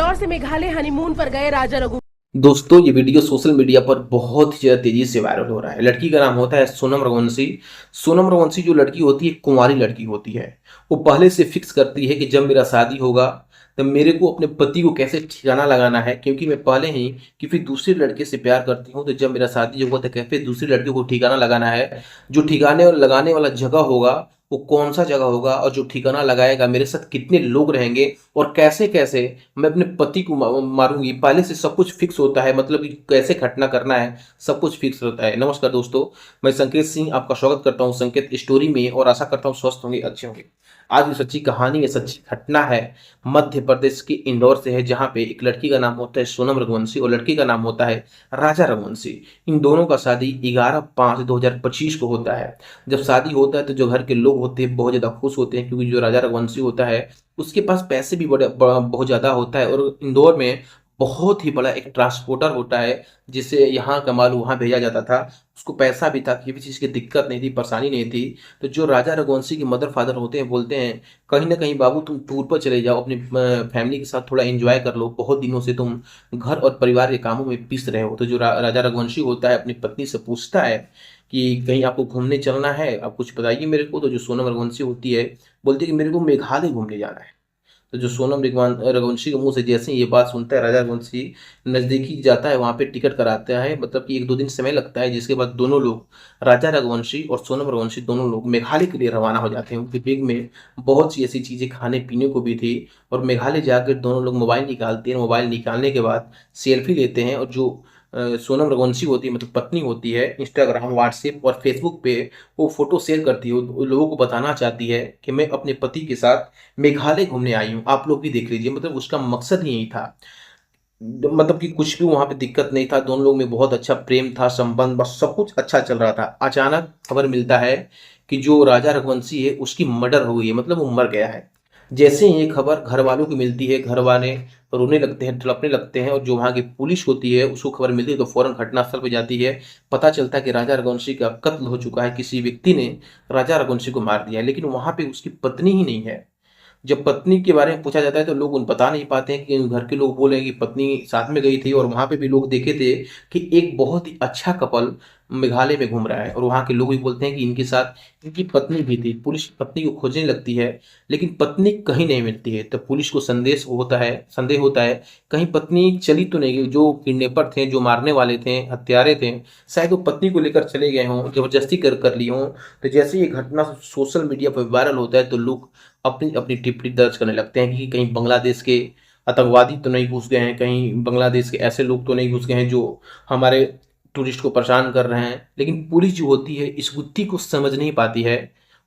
इंदौर से मेघालय हनीमून पर गए राजा रघु। दोस्तों, ये वीडियो सोशल मीडिया पर बहुत ही ज़्यादा तेजी से वायरल हो रहा है। लड़की का नाम होता है सोनम रघुवंशी। सोनम रघुवंशी जो लड़की होती है, कुंवारी लड़की होती है। वो पहले से फिक्स करती है कि जब मेरा शादी होगा तब मेरे को अपने पति को कैसे ठिकाना लगाना है, क्योंकि मैं पहले ही किसी दूसरे लड़के से प्यार करती हूँ। तो जब मेरा शादी होगा तो कैसे दूसरे लड़के को ठिकाना लगाना है, जो ठिकाने और लगाने वाला जगह होगा वो कौन सा जगह होगा, और जो ठिकाना लगाएगा मेरे साथ कितने लोग रहेंगे और कैसे कैसे मैं अपने पति को मारूंगी। पहले से सब कुछ फिक्स होता है, मतलब कि कैसे घटना करना है सब कुछ फिक्स होता है। नमस्कार दोस्तों, मैं संकेत सिंह आपका स्वागत करता हूं संकेत स्टोरी में, और आशा करता हूं स्वस्थ होंगे, अच्छे होंगे। आज की सच्ची कहानी, ये सच्ची घटना है मध्य प्रदेश के इंदौर से है, जहां पे एक लड़की का नाम होता है सोनम रघुवंशी और लड़की का नाम होता है राजा रघुवंशी। इन दोनों का शादी 11/5/2025 को होता है। जब शादी होता है तो जो घर के लोग होते हैं बहुत ज़्यादा खुश होते हैं, क्योंकि जो राजा रघुवंशी होता है उसके पास पैसे भी बहुत ज़्यादा होता है, और इंदौर में बहुत ही बड़ा एक ट्रांसपोर्टर होता है जिससे यहाँ का माल वहाँ भेजा जाता था। उसको पैसा भी था, किसी चीज़ की दिक्कत नहीं थी, परेशानी नहीं थी। तो जो राजा रघुवंशी के मदर फादर होते हैं बोलते हैं, कहीं ना कहीं बाबू तुम टूर पर चले जाओ, अपनी फैमिली के साथ थोड़ा एंजॉय कर लो, बहुत दिनों से तुम घर और परिवार के कामों में पिस रहे हो। तो जो राजा रघुवंशी होता है अपनी पत्नी से पूछता है कि कहीं आपको घूमने चलना है, आप कुछ बताइए मेरे को। तो जो सोनम रघुवंशी होती है बोलती है कि मेरे को मेघालय घूमने जाना है। तो जो सोनम रघुवंशी के मुंह से जैसे ही ये बात सुनता है, राजा रघुवंशी नजदीकी जाता है, वहां पे टिकट कराता है, मतलब कि 1-2 दिन समय लगता है, जिसके बाद दोनों लोग, राजा रघुवंशी और सोनम रघुवंशी दोनों लोग मेघालय के लिए रवाना हो जाते हैं। उनके बैग में बहुत सी ऐसी चीजें खाने पीने को भी थी, और मेघालय जाकर दोनों लोग मोबाइल निकालते हैं। मोबाइल निकालने के बाद सेल्फी लेते हैं, और जो सोनम रघुवंशी होती है, मतलब पत्नी होती है, इंस्टाग्राम, व्हाट्सएप और फेसबुक पे वो फोटो शेयर करती है। वो लोगों को बताना चाहती है कि मैं अपने पति के साथ मेघालय घूमने आई हूँ, आप लोग भी देख लीजिए। मतलब उसका मकसद ही यही था, मतलब कि कुछ भी वहां पे दिक्कत नहीं था, दोनों लोग में बहुत अच्छा प्रेम था, संबंध, बस सब कुछ अच्छा चल रहा था। अचानक खबर मिलता है कि जो राजा रघुवंशी है उसकी मर्डर हो गई है, मतलब वो मर गया है। जैसे ही ये खबर घर वालों को मिलती है, घर वाले रोने लगते हैं, तड़पने लगते हैं, और जो वहाँ की पुलिस होती है उसको खबर मिलती है तो फौरन घटनास्थल पर जाती है। पता चलता है कि राजा रघुवंशी का कत्ल हो चुका है, किसी व्यक्ति ने राजा रघुवंशी को मार दिया है, लेकिन वहां पे उसकी पत्नी ही नहीं है। जब पत्नी के बारे में पूछा जाता है तो लोग उन बता नहीं पाते हैं, कि घर के लोग बोले कि पत्नी साथ में गई थी, और वहां पे भी लोग देखे थे कि एक बहुत ही अच्छा कपल मेघालय में घूम रहा है, और वहां के लोग भी बोलते हैं कि इनके साथ इनकी पत्नी भी थी। पुलिस पत्नी को खोजने लगती है, लेकिन पत्नी कहीं नहीं मिलती है। तो पुलिस को संदेह होता है कहीं पत्नी चली तो नहीं गई। जो किडनैपर थे, जो मारने वाले थे, हत्यारे थे, शायद वो पत्नी को लेकर चले गए हों, जबरदस्ती कर कर ली हों। तो जैसे ये घटना सोशल मीडिया पर वायरल होता है तो लोग अपनी अपनी टिप्पणी दर्ज करने लगते हैं कि कहीं बांग्लादेश के आतंकवादी तो नहीं घुस गए हैं, कहीं बांग्लादेश के ऐसे लोग तो नहीं घुस गए हैं जो हमारे टूरिस्ट को परेशान कर रहे हैं। लेकिन पुलिस जो होती है इस गुत्थी को समझ नहीं पाती है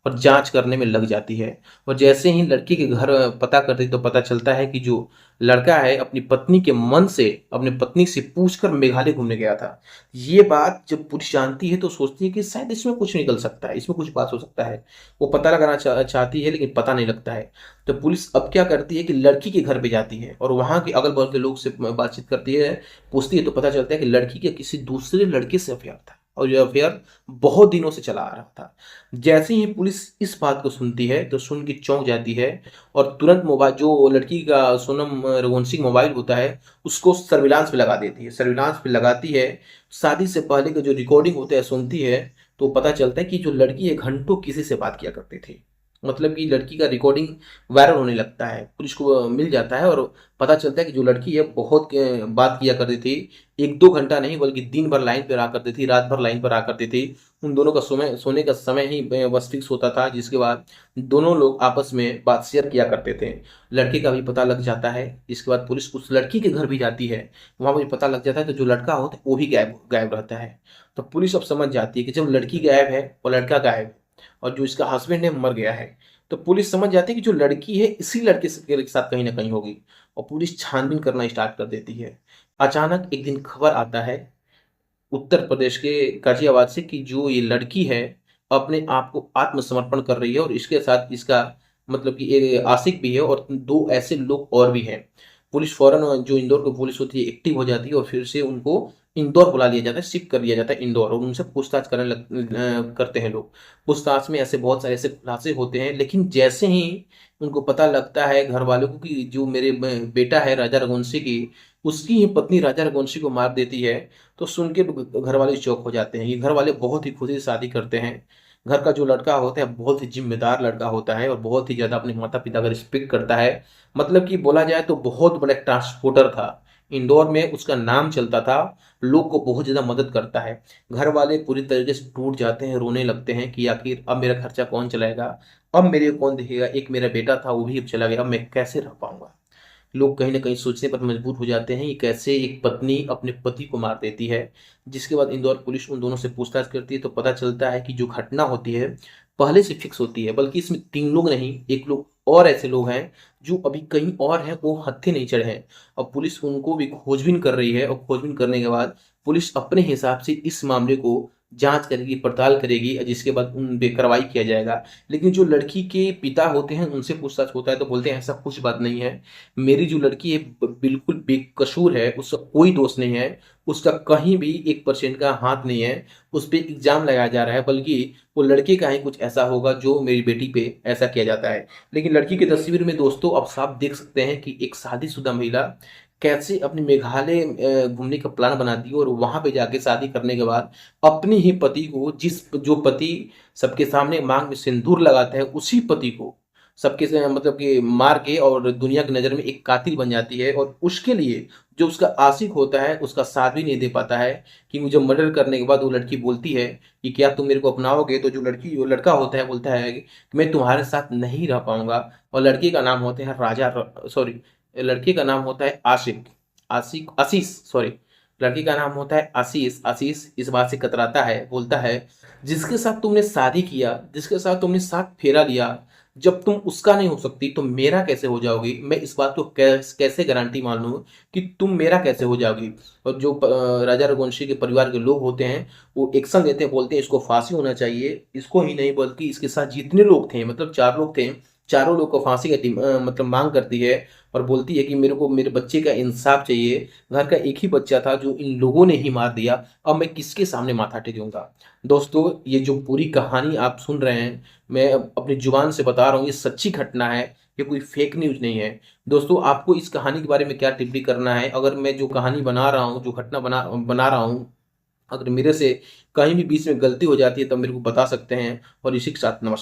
और जांच करने में लग जाती है। और जैसे ही लड़की के घर पता करती तो पता चलता है कि जो लड़का है अपनी पत्नी के मन से, अपनी पत्नी से पूछकर मेघालय घूमने गया था। ये बात जब पुलिस जानती है तो सोचती है कि शायद इसमें कुछ निकल सकता है, इसमें कुछ बात हो सकता है। वो पता लगाना चाहती है, लेकिन पता नहीं लगता है। तो पुलिस अब क्या करती है कि लड़की के घर पे जाती है और वहां के अगल बगल के लोग से बातचीत करती है, पूछती है। तो पता चलता है कि लड़की के किसी दूसरे लड़के से अफेयर था, और ये अफेयर बहुत दिनों से चला आ रहा था। जैसे ही पुलिस इस बात को सुनती है तो सुन के चौंक जाती है, और तुरंत मोबाइल, जो लड़की का सोनम रघुवंशी का मोबाइल होता है, उसको सर्विलांस पे लगा देती है। सर्विलांस पे लगाती है, शादी से पहले का जो रिकॉर्डिंग होता है सुनती है, तो पता चलता है कि जो लड़की है घंटों किसी से बात किया करती थी। मतलब कि लड़की का रिकॉर्डिंग वायरल होने लगता है, पुलिस को मिल जाता है, और पता चलता है कि जो लड़की है बहुत बात किया करती थी। 1-2 घंटा नहीं बल्कि दिन भर लाइन पर रहा करती थी, रात भर लाइन पर रहा करती थी। उन दोनों का सोने का समय ही बस फिक्स होता था, जिसके बाद दोनों लोग आपस में बात शेयर किया करते थे। लड़के का भी पता लग जाता है, जिसके बाद पुलिस उस लड़की के घर भी जाती है, वहां पर भी पता लग जाता है। तो जो लड़का होता है वो भी गायब गायब रहता है। तो पुलिस अब समझ जाती है कि जब लड़की गायब है और लड़का गायब है, और जो इसका हस्बैंड है मर गया है, तो पुलिस समझ जाती है कि जो लड़की है इसी लड़के के साथ कहीं ना कहीं होगी, और पुलिस छानबीन करना स्टार्ट कर देती है। अचानक एक दिन खबर आता है उत्तर प्रदेश के गाजियाबाद से कि जो ये लड़की है अपने आप को आत्मसमर्पण कर रही है, और इसके साथ इसका, मतलब कि एक आशिक भी है और 2 ऐसे लोग और भी हैं। पुलिस फौरन, जो इंदौर की पुलिस होती है, एक्टिव हो जाती है और फिर से उनको इंदौर बुला लिया जाता है, शिफ्ट कर लिया जाता है इंदौर, और उनसे पूछताछ करते हैं लोग। पूछताछ में ऐसे बहुत सारे ऐसे खुलासे होते हैं, लेकिन जैसे ही उनको पता लगता है घर वालों को कि जो मेरे बेटा है राजा रघुवंशी की, उसकी ही पत्नी राजा रघुवंशी को मार देती है, तो सुन के घर वाले चौंक हो जाते हैं। ये घर वाले बहुत ही खुशी से शादी करते हैं। घर का जो लड़का होता है बहुत ही जिम्मेदार लड़का होता है और बहुत ही ज्यादा अपने माता पिता का रिस्पेक्ट करता है। मतलब कि बोला जाए तो बहुत बड़ा ट्रांसपोर्टर था, इंदौर में उसका नाम चलता था, लोग को बहुत ज़्यादा मदद करता है। घर वाले पूरी तरीके से टूट जाते हैं, रोने लगते हैं कि आखिर अब मेरा खर्चा कौन चलाएगा, अब मेरे को कौन देखेगा, एक मेरा बेटा था वो भी अब चला गया, अब मैं कैसे रह पाऊंगा। लोग कहीं ना कहीं सोचने पर मजबूर हो जाते हैं ये कैसे एक पत्नी अपने पति को मार देती है। जिसके बाद इंदौर पुलिस उन दोनों से पूछताछ करती है तो पता चलता है कि जो घटना होती है पहले से फिक्स होती है, बल्कि इसमें 3 लोग नहीं, एक लोग और ऐसे लोग हैं जो अभी कहीं और हैं, वो हत्थे नहीं चढ़े हैं। अब पुलिस उनको भी खोजबीन कर रही है, और खोजबीन करने के बाद पुलिस अपने हिसाब से इस मामले को जांच करेगी, पड़ताल करेगी, जिसके बाद उन पे कार्रवाई किया जाएगा। लेकिन जो लड़की के पिता होते हैं उनसे पूछताछ होता है तो बोलते हैं ऐसा कुछ बात नहीं है, मेरी जो लड़की है बिल्कुल बेकसूर है, उसका कोई दोष नहीं है, उसका कहीं भी 1% का हाथ नहीं है, उस पर इल्जाम लगाया जा रहा है, बल्कि वो लड़के का ही कुछ ऐसा होगा जो मेरी बेटी पे ऐसा किया जाता है। लेकिन लड़की की तस्वीर में दोस्तों आप साफ देख सकते हैं कि एक शादीशुदा महिला कैसे अपने मेघालय घूमने का प्लान बनाती है, और वहां पे जाके शादी करने के बाद अपने ही पति को, जो पति सबके सामने मांग में सिंदूर लगाता है, उसी पति को सबके से मतलब कि मार के और दुनिया की नज़र में एक कातिल बन जाती है। और उसके लिए जो उसका आशिक होता है उसका साथ भी नहीं दे पाता है, कि मुझे मर्डर करने के बाद वो लड़की बोलती है कि क्या तुम मेरे को अपनाओगे, तो जो लड़का होता है बोलता है कि मैं तुम्हारे साथ नहीं रह पाऊंगा। और लड़की का नाम होता है सॉरी, लड़के का नाम होता है आशिक, आशिक आशीष सॉरी, लड़की का नाम होता है आशीष। आशीष इस बात से कतराता है, बोलता है जिसके साथ तुमने शादी किया, जिसके साथ तुमने साथ फेरा लिया, जब तुम उसका नहीं हो सकती तो मेरा कैसे हो जाओगी, मैं इस बात को कैसे गारंटी मान लूँ कि तुम मेरा कैसे हो जाओगी। और जो राजा रघुवंशी के परिवार के लोग होते हैं वो एक्शन लेते हैं, बोलते हैं इसको फांसी होना चाहिए, इसको ही नहीं बल्कि इसके साथ जितने लोग थे, मतलब 4 लोग थे, चारों लोग को फांसी का मतलब मांग करती है। और बोलती है कि मेरे को मेरे बच्चे का इंसाफ चाहिए, घर का एक ही बच्चा था जो इन लोगों ने ही मार दिया, अब मैं किसके सामने माथा टेकूंगा। दोस्तों ये जो पूरी कहानी आप सुन रहे हैं, मैं अपनी जुबान से बता रहा हूँ, ये सच्ची घटना है, ये कोई फेक न्यूज नहीं है। दोस्तों आपको इस कहानी के बारे में क्या टिप्पणी करना है, अगर मैं जो कहानी बना रहा हूँ, जो घटना बना रहा हूँ, अगर मेरे से कहीं भी बीच में गलती हो जाती है तो मेरे को बता सकते हैं। और इसी के साथ नमस्कार।